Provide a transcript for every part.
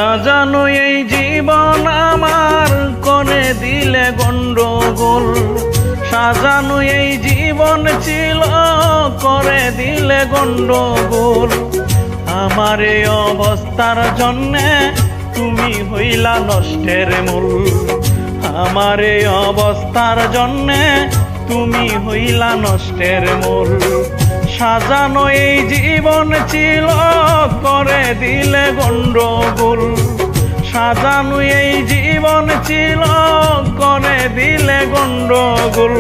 সাজানো এই জীবন আমার করে দিলে গন্ডগোল। সাজানো এই জীবন ছিল করে দিলে গন্ডগোল। আমার এই অবস্থার জন্যে তুমি হইলা নষ্টের মূল। আমার এই অবস্থার জন্যে তুমি হইলা নষ্টের মূল। সাজানো এই জীবন ছিল করে দিলে গন্ডগোল। সাজানো এই জীবন ছিল করে দিলে গন্ডগোল।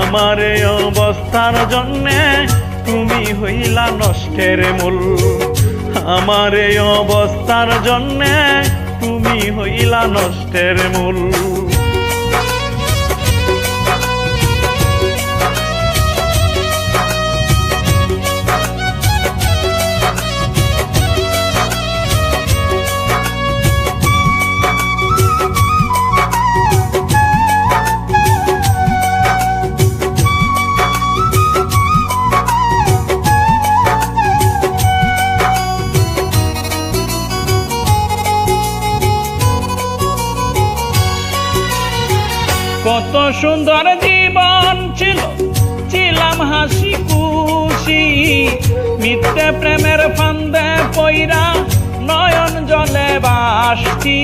আমার এই অবস্থার জন্যে তুমি হইলা নষ্টের মূল। আমার এই অবস্থার জন্যে তুমি হইলা নষ্টের মূল। কত সুন্দর জীবন ছিল, ছিলাম হাসি খুশি। মিথ্যে প্রেমের ফান্দে পইরা নয়ন জলে ভাসছি।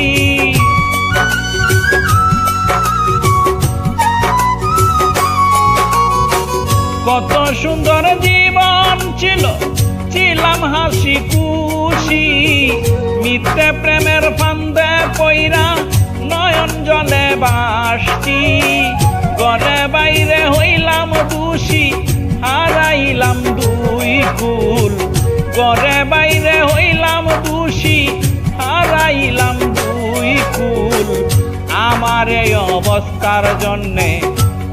কত সুন্দর জীবন ছিল, ছিলাম হাসি খুশি। মিথ্যে প্রেমের ফান্দে পইরা নয়ন জলে ভাসছি। ঘরে বাইরে হইলাম দোষী, হারাইলাম দুই কুল। ঘরে বাইরে হইলাম দোষী, হারাইলাম দুই কুল। আমার এই অবস্থার জন্যে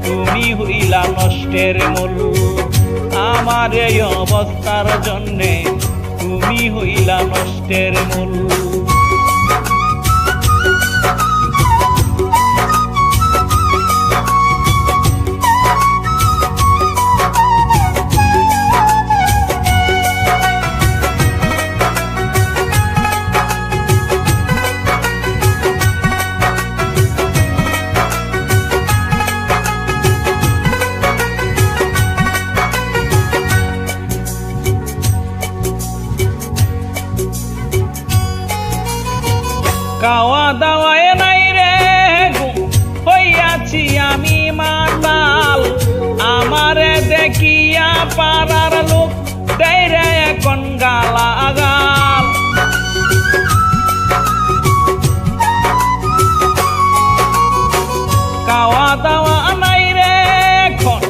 তুমি হইলা নষ্টের মূল। আমার এই অবস্থার জন্যে তুমি হইলা নষ্টের মূল। খাওয়া দাওয়ায় নাই রে হইয়াছি আমি মাতাল। আমারে দেখিয়া পাড়ার লোক দেয় রে এখন গালাগাল। খাওয়া দাওয়া নাই রে এখন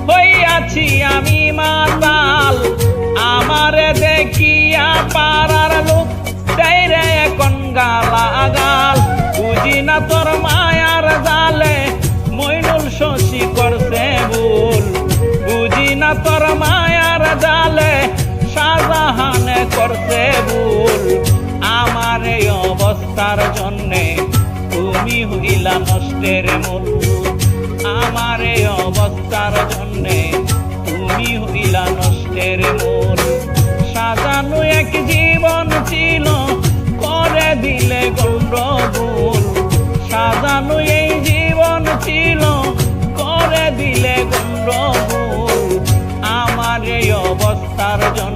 হইয়াছি আমি মাতাল। আমারে দেখিয়া পাড়ার লোক দেয় রে এখন গালাগাল। বুঝি না তোর মায়ার জালে মইনুল শশী করছে ভুল। বুঝি না তোর মায়ার জালে শাহজাহানে করছে ভুল। আমার এই অবস্থার জন্যে তুমি হইলা নষ্টের মূল। আমার এই অবস্থার জন্যে তুমি হইলা নষ্টের মূল। সাজানো এক জীবন ছিল করে দিলে গন্ডগোল। সাজানো এই জীবন ছিল করে দিলে গন্ডগোল। আমার এই অবস্থার জন্য